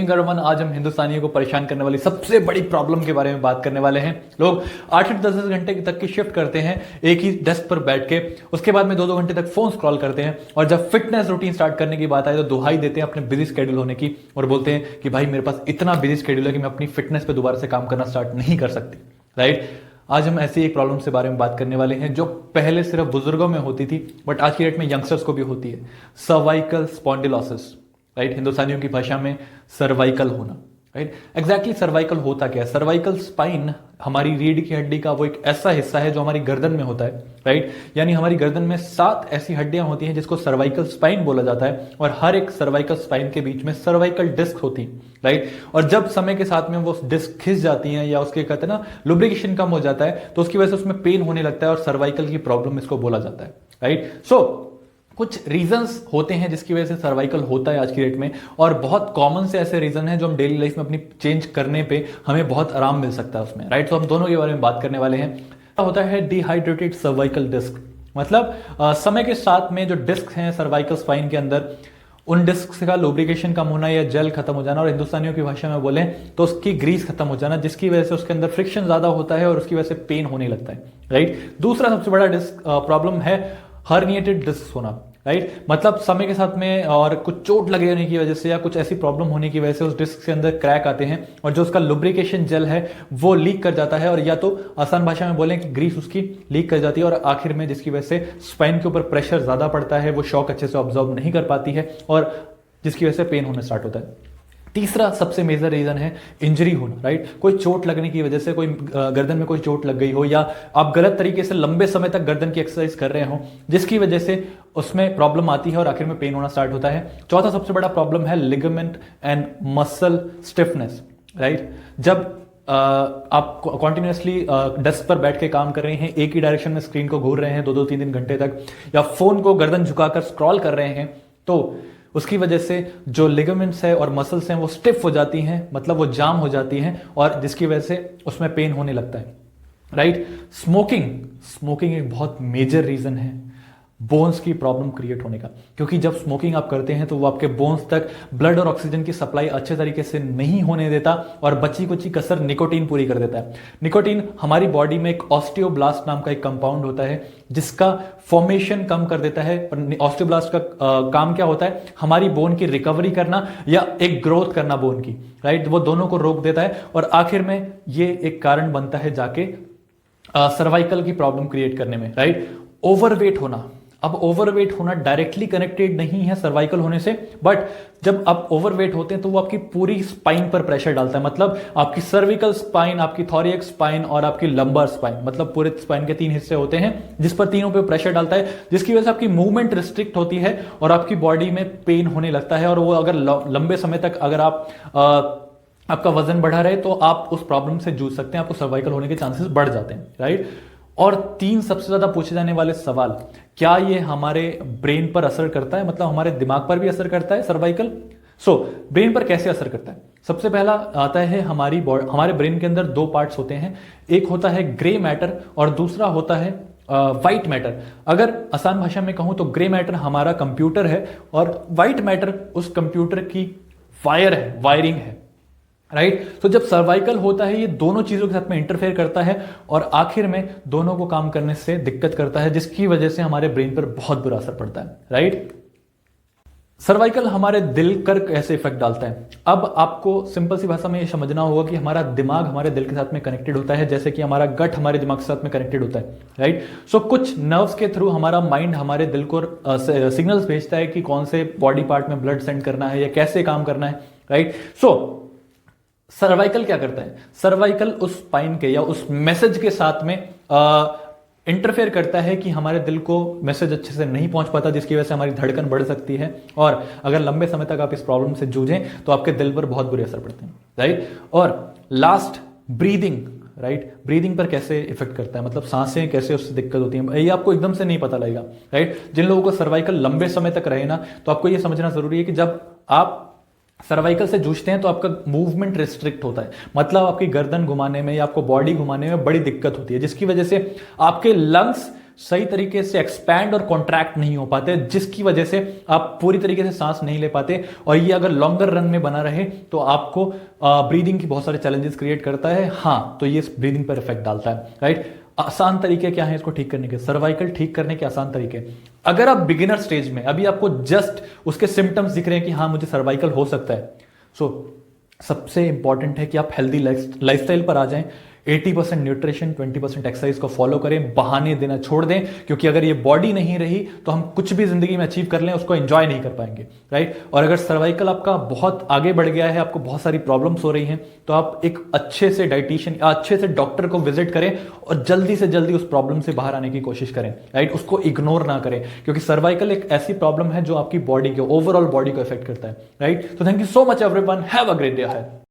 Evening everyone. आज हम हिंदुस्तानियों को परेशान करने वाली सबसे बड़ी प्रॉब्लम के बारे में बात करने वाले हैं। लोग 8-8 10-10 घंटे तक की शिफ्ट करते हैं एक ही डेस्क पर बैठ के, उसके बाद में 2-2 घंटे तक फोन स्क्रॉल करते हैं और जब फिटनेस रूटीन स्टार्ट करने की बात आए तो दुहाई देते हैं अपने बिजी स्केड्यूल होने की और बोलते हैं कि भाई मेरे पास इतना बिजी स्केड्यूल है कि मैं अपनी फिटनेस पे दोबारा से काम करना स्टार्ट नहीं कर सकती। राइट, आज हम ऐसी एक प्रॉब्लम से बारे में बात करने वाले हैं जो पहले सिर्फ बुजुर्गों में होती थी बट आज की डेट में यंगस्टर्स को भी होती है। Cervical spondylosis. राइट, हिंदुस्तानियों की भाषा में सर्वाइकल होना। राइट, एग्जैक्टली सर्वाइकल होता क्या है? सर्वाइकल स्पाइन हमारी रीढ़ की हड्डी का वो एक ऐसा हिस्सा है जो हमारी गर्दन में होता है। राइट, यानी हमारी गर्दन में 7 ऐसी हड्डियां होती हैं जिसको सर्वाइकल स्पाइन बोला जाता है और हर एक सर्वाइकल स्पाइन के बीच में सर्वाइकल डिस्क होती है। राइट, और जब समय के साथ में वो डिस्क खिंच जाती हैं या उसके कहते हैं ना लुब्रिकेशन कम हो जाता है तो उसकी वजह से उसमें पेन होने लगता है और सर्वाइकल की प्रॉब्लम इसको बोला जाता है। राइट, सो कुछ रीजंस होते हैं जिसकी वजह से सर्वाइकल होता है आज की डेट में और बहुत कॉमन से ऐसे रीजन हैं जो हम डेली लाइफ में अपनी चेंज करने पे हमें बहुत आराम मिल सकता है उसमें। राइट, तो हम दोनों के बारे में बात करने वाले हैं। क्या होता है डिहाइड्रेटेड सर्वाइकल डिस्क? मतलब समय के साथ में जो डिस्क हैं सर्वाइकल स्पाइन के अंदर, उन डिस्क का लुब्रिकेशन कम होना या जेल खत्म हो जाना और हिंदुस्तानियों की भाषा में बोलें तो उसकी ग्रीस खत्म हो जाना, जिसकी वजह से उसके अंदर फ्रिक्शन ज्यादा होता है और उसकी वजह से पेन होने लगता है। राइट, दूसरा सबसे बड़ा डिस्क प्रॉब्लम है हर्निएटेड डिस्क होना। राइट, मतलब समय के साथ में और कुछ चोट लगे होने की वजह से या कुछ ऐसी प्रॉब्लम होने की वजह से उस डिस्क के अंदर क्रैक आते हैं और जो उसका लुब्रिकेशन जेल है वो लीक कर जाता है और या तो आसान भाषा में बोलें कि ग्रीस उसकी लीक कर जाती है और आखिर में जिसकी वजह से स्पाइन के ऊपर प्रेशर ज्यादा पड़ता है, वो शॉक अच्छे से ऑब्जॉर्व नहीं कर पाती है और जिसकी वजह से पेन होना स्टार्ट होता है। तीसरा सबसे मेजर रीजन है इंजरी होना। राइट, कोई चोट लगने की वजह से, कोई गर्दन में कोई चोट लग गई हो या आप गलत तरीके से लंबे समय तक गर्दन की एक्सरसाइज कर रहे हो जिसकी वजह से उसमें प्रॉब्लम आती है और आखिर में पेन होना स्टार्ट होता है। चौथा सबसे बड़ा प्रॉब्लम है ligament and muscle stiffness. Right, जब आप कॉन्टिन्यूसली डेस्क पर बैठ के काम कर रहे हैं, एक ही डायरेक्शन में स्क्रीन को घूर रहे हैं 2-2 3-3 घंटे तक या फोन को गर्दन झुकाकर स्क्रॉल कर रहे हैं तो उसकी वजह से जो लिगामेंट्स है और मसल्स हैं वो स्टिफ हो जाती हैं, मतलब वो जाम हो जाती हैं और जिसकी वजह से उसमें पेन होने लगता है। राइट, स्मोकिंग एक बहुत मेजर रीजन है बोन्स की प्रॉब्लम क्रिएट होने का, क्योंकि जब स्मोकिंग आप करते हैं तो वो आपके बोन्स तक ब्लड और ऑक्सीजन की सप्लाई अच्छे तरीके से नहीं होने देता और बची कुची कसर निकोटीन पूरी कर देता है। निकोटीन हमारी बॉडी में एक ऑस्टियोब्लास्ट नाम का एक कंपाउंड होता है जिसका फॉर्मेशन कम कर देता है और ऑस्टियोब्लास्ट का काम क्या होता है? हमारी बोन की रिकवरी करना या एक ग्रोथ करना बोन की। राइट, वो दोनों को रोक देता है और आखिर में ये एक कारण बनता है जाके सर्वाइकल की प्रॉब्लम क्रिएट करने में। राइट, ओवरवेट होना। अब ओवरवेट होना डायरेक्टली कनेक्टेड नहीं है सर्वाइकल होने से, बट जब आप ओवरवेट होते हैं तो वो आपकी पूरी स्पाइन पर प्रेशर डालता है। मतलब आपकी सर्विकल स्पाइन, आपकी थोरिएक स्पाइन और आपकी लंबर स्पाइन, मतलब पूरे स्पाइन के 3 हिस्से होते हैं जिस पर तीनों पे प्रेशर डालता है, जिसकी वजह से आपकी मूवमेंट रिस्ट्रिक्ट होती है और आपकी बॉडी में पेन होने लगता है और वो अगर लंबे समय तक अगर आपका वजन बढ़ा रहे तो आप उस प्रॉब्लम से जूझ सकते हैं, आपको सर्वाइकल होने के चांसेस बढ़ जाते हैं। राइट, और 3 सबसे ज्यादा पूछे जाने वाले सवाल, क्या ये हमारे ब्रेन पर असर करता है, मतलब हमारे दिमाग पर भी असर करता है सर्वाइकल? ब्रेन पर कैसे असर करता है? सबसे पहला आता है हमारे ब्रेन के अंदर 2 पार्ट्स होते हैं, एक होता है ग्रे मैटर और दूसरा होता है व्हाइट मैटर। अगर आसान भाषा में कहूं तो ग्रे मैटर हमारा कंप्यूटर है और व्हाइट मैटर उस कंप्यूटर की वायरिंग है। राइट, तो जब सर्वाइकल होता है ये दोनों चीजों के साथ में इंटरफेयर करता है और आखिर में दोनों को काम करने से दिक्कत करता है जिसकी वजह से हमारे ब्रेन पर बहुत बुरा असर पड़ता है। राइट, सर्वाइकल हमारे दिल पर कैसे इफेक्ट डालता है? अब आपको सिंपल सी भाषा में ये समझना होगा कि हमारा दिमाग हमारे दिल के साथ में कनेक्टेड होता है जैसे कि हमारा गट हमारे दिमाग के साथ में कनेक्टेड होता है। राइट, सो कुछ नर्व्स के थ्रू हमारा माइंड हमारे दिल को सिग्नल्स भेजता है कि कौन से बॉडी पार्ट में ब्लड सेंड करना है या कैसे काम करना है। राइट, सो सर्वाइकल क्या करता है? सर्वाइकल उस स्पाइन के या उस मैसेज के साथ में इंटरफेयर करता है कि हमारे दिल को मैसेज अच्छे से नहीं पहुंच पाता जिसकी वजह से हमारी धड़कन बढ़ सकती है और अगर लंबे समय तक आप इस प्रॉब्लम से जूझें तो आपके दिल पर बहुत बुरे असर पड़ते हैं। राइट, और लास्ट ब्रीदिंग। राइट, ब्रीदिंग पर कैसे इफेक्ट करता है, मतलब सांसें कैसे उससे दिक्कत होती है, ये आपको एकदम से नहीं पता लगेगा। राइट, जिन लोगों को सर्वाइकल लंबे समय तक रहे ना तो आपको ये समझना जरूरी है कि जब आप सर्वाइकल से जूझते हैं तो आपका मूवमेंट रिस्ट्रिक्ट होता है, मतलब आपकी गर्दन घुमाने में या आपको बॉडी घुमाने में बड़ी दिक्कत होती है जिसकी वजह से आपके लंग्स सही तरीके से एक्सपैंड और कॉन्ट्रैक्ट नहीं हो पाते, जिसकी वजह से आप पूरी तरीके से सांस नहीं ले पाते, और ये अगर लॉन्गर रन में बना रहे तो आपको ब्रीदिंग की बहुत सारे चैलेंजेस क्रिएट करता है। हाँ, तो ये ब्रीदिंग पर इफेक्ट डालता है, राइट। आसान तरीके क्या है इसको ठीक करने के? सर्वाइकल ठीक करने के आसान तरीके, अगर आप बिगिनर स्टेज में, अभी आपको जस्ट उसके सिम्टम्स दिख रहे हैं कि हाँ मुझे सर्वाइकल हो सकता है, सो सबसे इंपॉर्टेंट है कि आप हेल्दी लाइफस्टाइल पर आ जाएं। 80% न्यूट्रिशन, 20% एक्सरसाइज को फॉलो करें, बहाने देना छोड़ दें, क्योंकि अगर ये बॉडी नहीं रही तो हम कुछ भी जिंदगी में अचीव कर लें उसको एंजॉय नहीं कर पाएंगे, राइट। और अगर सर्वाइकल आपका बहुत आगे बढ़ गया है, आपको बहुत सारी प्रॉब्लम्स हो रही हैं, तो आप एक अच्छे से डाइटिशियन, अच्छे से डॉक्टर को विजिट करें और जल्दी से जल्दी उस प्रॉब्लम से बाहर आने की कोशिश करें, राइट। उसको इग्नोर ना करें, क्योंकि सर्वाइकल एक ऐसी प्रॉब्लम है जो आपकी बॉडी के ओवरऑल बॉडी को इफेक्ट करता है, राइट। तो thank you so much everyone, have a great day ahead.